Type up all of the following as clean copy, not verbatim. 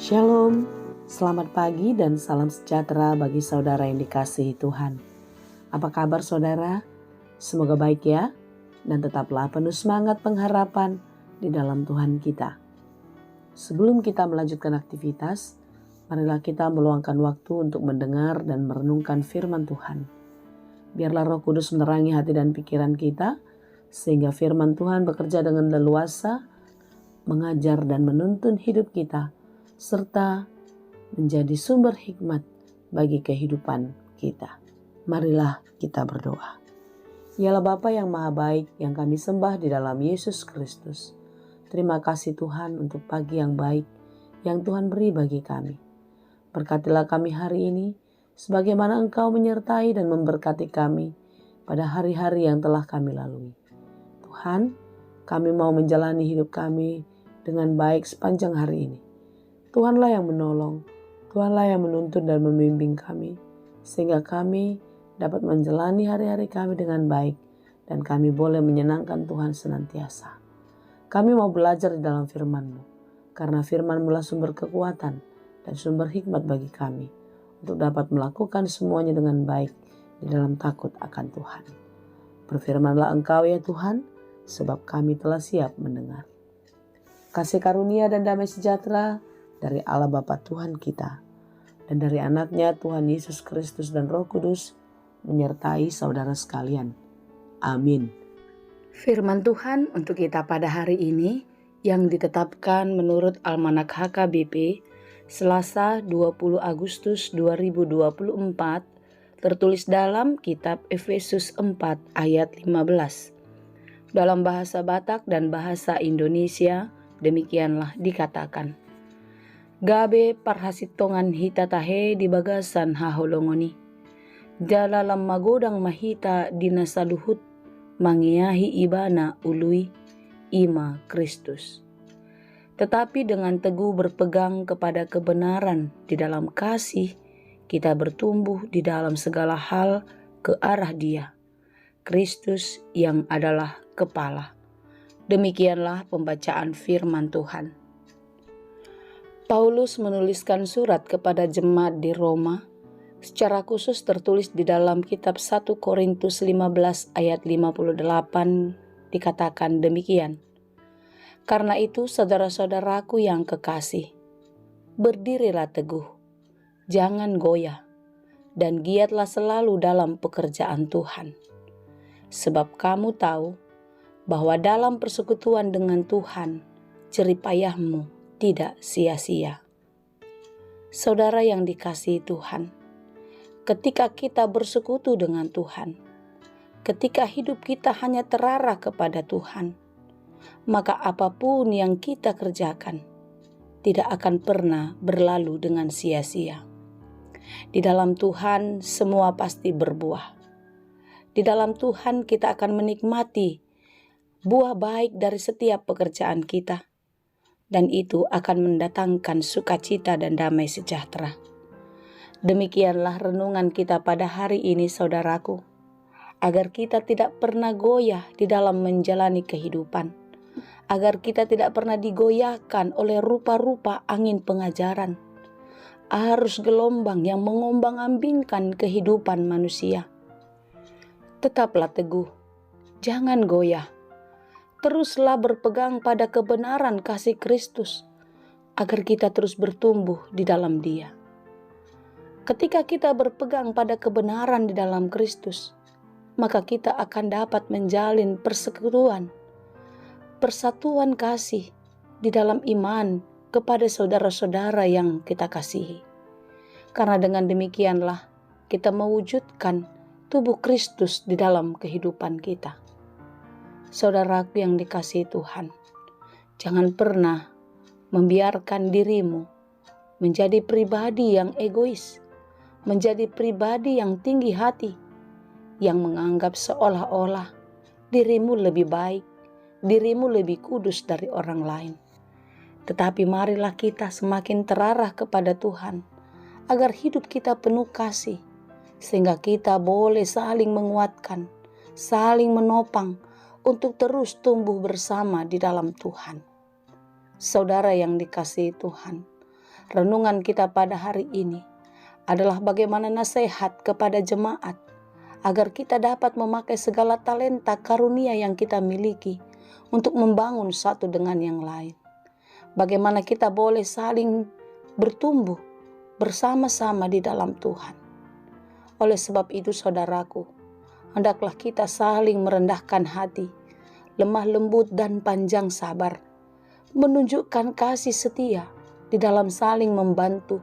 Shalom, selamat pagi dan salam sejahtera bagi saudara yang dikasihi Tuhan. Apa kabar saudara? Semoga baik ya, dan tetaplah penuh semangat pengharapan di dalam Tuhan kita. Sebelum kita melanjutkan aktivitas, marilah kita meluangkan waktu untuk mendengar dan merenungkan firman Tuhan. Biarlah Roh Kudus menerangi hati dan pikiran kita, sehingga firman Tuhan bekerja dengan leluasa, mengajar dan menuntun hidup kita, serta menjadi sumber hikmat bagi kehidupan kita. Marilah kita berdoa. Yalah Bapa yang Maha Baik yang kami sembah di dalam Yesus Kristus. Terima kasih Tuhan untuk pagi yang baik yang Tuhan beri bagi kami. Berkatilah kami hari ini sebagaimana Engkau menyertai dan memberkati kami pada hari-hari yang telah kami lalui. Tuhan, kami mau menjalani hidup kami dengan baik sepanjang hari ini. Tuhanlah yang menolong, Tuhanlah yang menuntun dan membimbing kami, sehingga kami dapat menjalani hari-hari kami dengan baik, dan kami boleh menyenangkan Tuhan senantiasa. Kami mau belajar di dalam firman-Mu, karena firman-Mu lah sumber kekuatan dan sumber hikmat bagi kami, untuk dapat melakukan semuanya dengan baik di dalam takut akan Tuhan. Berfirmanlah Engkau ya Tuhan, sebab kami telah siap mendengar. Kasih karunia dan damai sejahtera dari Allah Bapa Tuhan kita dan dari anaknya Tuhan Yesus Kristus dan Roh Kudus menyertai saudara sekalian. Amin. Firman Tuhan untuk kita pada hari ini yang ditetapkan menurut Almanak HKBP Selasa 20 Agustus 2024 tertulis dalam kitab Efesus 4 ayat 15. Dalam bahasa Batak dan bahasa Indonesia demikianlah dikatakan. Gabe parhasitongan hita tahe di bagasan haholongoni. Jalalam magodang mahita dinasaluhut mangiahi ibana ului ima Kristus. Tetapi dengan teguh berpegang kepada kebenaran di dalam kasih, kita bertumbuh di dalam segala hal ke arah Dia, Kristus yang adalah kepala. Demikianlah pembacaan firman Tuhan. Paulus menuliskan surat kepada jemaat di Roma, secara khusus tertulis di dalam kitab 1 Korintus 15 ayat 58 dikatakan demikian. Karena itu saudara-saudaraku yang kekasih, berdirilah teguh, jangan goyah, dan giatlah selalu dalam pekerjaan Tuhan. Sebab kamu tahu bahwa dalam persekutuan dengan Tuhan, jerih payahmu tidak sia-sia. Saudara yang dikasihi Tuhan, ketika kita bersekutu dengan Tuhan, ketika hidup kita hanya terarah kepada Tuhan, maka apapun yang kita kerjakan tidak akan pernah berlalu dengan sia-sia. Di dalam Tuhan semua pasti berbuah. Di dalam Tuhan kita akan menikmati buah baik dari setiap pekerjaan kita. Dan itu akan mendatangkan sukacita dan damai sejahtera. Demikianlah renungan kita pada hari ini saudaraku, agar kita tidak pernah goyah di dalam menjalani kehidupan, agar kita tidak pernah digoyahkan oleh rupa-rupa angin pengajaran, arus gelombang yang mengombang-ambingkan kehidupan manusia. Tetaplah teguh, jangan goyah. Teruslah berpegang pada kebenaran kasih Kristus, agar kita terus bertumbuh di dalam Dia. Ketika kita berpegang pada kebenaran di dalam Kristus, maka kita akan dapat menjalin persekutuan, persatuan kasih di dalam iman kepada saudara-saudara yang kita kasihi. Karena dengan demikianlah kita mewujudkan tubuh Kristus di dalam kehidupan kita. Saudaraku yang dikasihi Tuhan, jangan pernah membiarkan dirimu menjadi pribadi yang egois, menjadi pribadi yang tinggi hati, yang menganggap seolah-olah dirimu lebih baik, dirimu lebih kudus dari orang lain. Tetapi marilah kita semakin terarah kepada Tuhan, agar hidup kita penuh kasih, sehingga kita boleh saling menguatkan, saling menopang, untuk terus tumbuh bersama di dalam Tuhan. Saudara yang dikasihi Tuhan, renungan kita pada hari ini adalah bagaimana nasihat kepada jemaat agar kita dapat memakai segala talenta karunia yang kita miliki untuk membangun satu dengan yang lain. Bagaimana kita boleh saling bertumbuh bersama-sama di dalam Tuhan. Oleh sebab itu saudaraku, hendaklah kita saling merendahkan hati, lemah lembut dan panjang sabar, menunjukkan kasih setia di dalam saling membantu,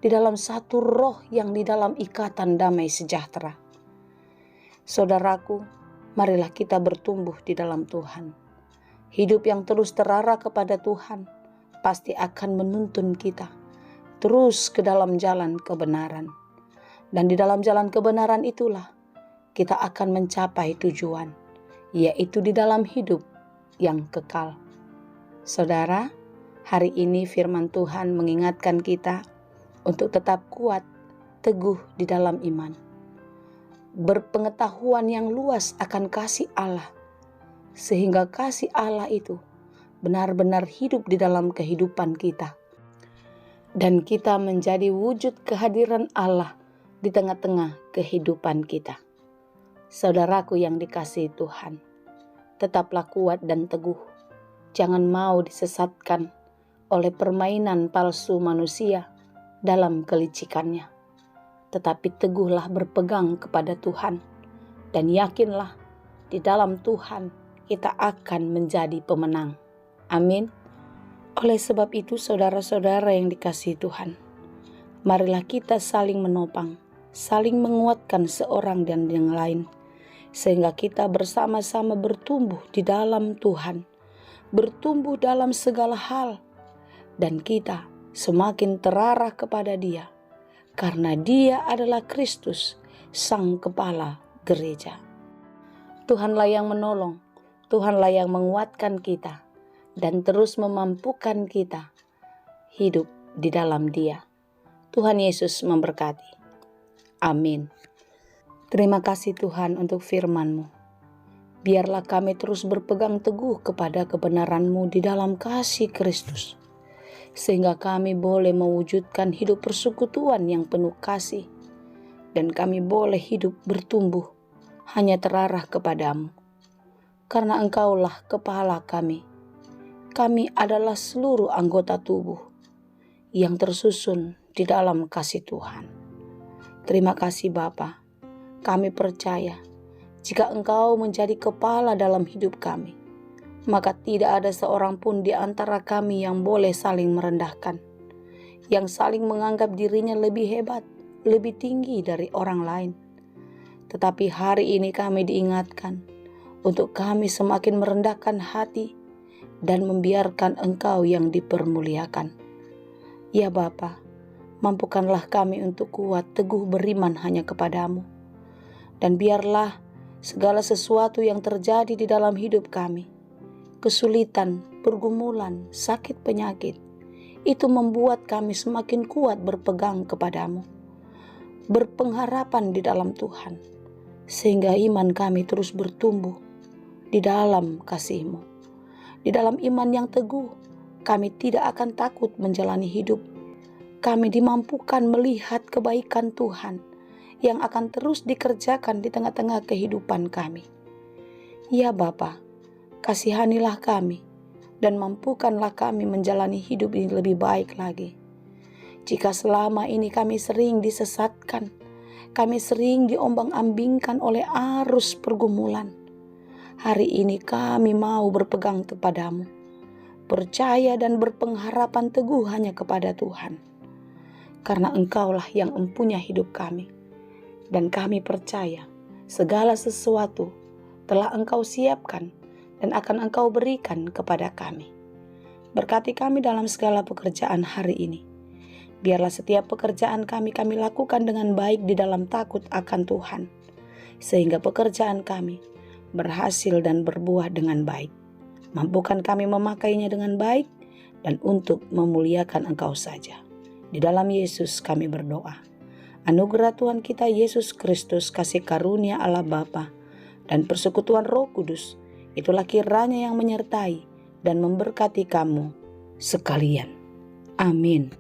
di dalam satu roh yang di dalam ikatan damai sejahtera. Saudaraku, marilah kita bertumbuh di dalam Tuhan. Hidup yang terus terarah kepada Tuhan pasti akan menuntun kita terus ke dalam jalan kebenaran. Dan di dalam jalan kebenaran itulah kita akan mencapai tujuan, yaitu di dalam hidup yang kekal. Saudara, hari ini firman Tuhan mengingatkan kita untuk tetap kuat, teguh di dalam iman. Berpengetahuan yang luas akan kasih Allah, sehingga kasih Allah itu benar-benar hidup di dalam kehidupan kita. Dan kita menjadi wujud kehadiran Allah di tengah-tengah kehidupan kita. Saudaraku yang dikasihi Tuhan, tetaplah kuat dan teguh. Jangan mau disesatkan oleh permainan palsu manusia dalam kelicikannya. Tetapi teguhlah berpegang kepada Tuhan dan yakinlah di dalam Tuhan kita akan menjadi pemenang. Amin. Oleh sebab itu saudara-saudara yang dikasihi Tuhan, marilah kita saling menopang, saling menguatkan seorang dan yang lain, sehingga kita bersama-sama bertumbuh di dalam Tuhan, bertumbuh dalam segala hal, dan kita semakin terarah kepada Dia, karena Dia adalah Kristus, Sang Kepala Gereja. Tuhanlah yang menolong, Tuhanlah yang menguatkan kita, dan terus memampukan kita hidup di dalam Dia. Tuhan Yesus memberkati. Amin. Terima kasih Tuhan untuk firman-Mu. Biarlah kami terus berpegang teguh kepada kebenaran-Mu di dalam kasih Kristus, sehingga kami boleh mewujudkan hidup persekutuan yang penuh kasih, dan kami boleh hidup bertumbuh hanya terarah kepadamu. Karena Engkaulah kepala kami. Kami adalah seluruh anggota tubuh yang tersusun di dalam kasih Tuhan. Terima kasih Bapa. Kami percaya jika Engkau menjadi kepala dalam hidup kami, maka tidak ada seorang pun di antara kami yang boleh saling merendahkan, yang saling menganggap dirinya lebih hebat, lebih tinggi dari orang lain. Tetapi hari ini kami diingatkan untuk kami semakin merendahkan hati dan membiarkan Engkau yang dipermuliakan. Ya Bapa, mampukanlah kami untuk kuat teguh beriman hanya kepadamu. Dan biarlah segala sesuatu yang terjadi di dalam hidup kami, kesulitan, pergumulan, sakit penyakit, itu membuat kami semakin kuat berpegang kepadamu, berpengharapan di dalam Tuhan, sehingga iman kami terus bertumbuh di dalam kasih-Mu. Di dalam iman yang teguh, kami tidak akan takut menjalani hidup. Kami dimampukan melihat kebaikan Tuhan yang akan terus dikerjakan di tengah-tengah kehidupan kami. Ya Bapa, kasihanilah kami dan mampukanlah kami menjalani hidup ini lebih baik lagi. Jika selama ini kami sering disesatkan, kami sering diombang-ambingkan oleh arus pergumulan, hari ini kami mau berpegang kepadamu, percaya dan berpengharapan teguh hanya kepada Tuhan. Karena Engkaulah yang empunya hidup kami. Dan kami percaya segala sesuatu telah Engkau siapkan dan akan Engkau berikan kepada kami. Berkati kami dalam segala pekerjaan hari ini. Biarlah setiap pekerjaan kami lakukan dengan baik di dalam takut akan Tuhan, sehingga pekerjaan kami berhasil dan berbuah dengan baik. Mampukan kami memakainya dengan baik dan untuk memuliakan Engkau saja. Di dalam Yesus kami berdoa. Anugerah Tuhan kita Yesus Kristus, kasih karunia Allah Bapa, dan persekutuan Roh Kudus, itulah kiranya yang menyertai dan memberkati kamu sekalian. Amin.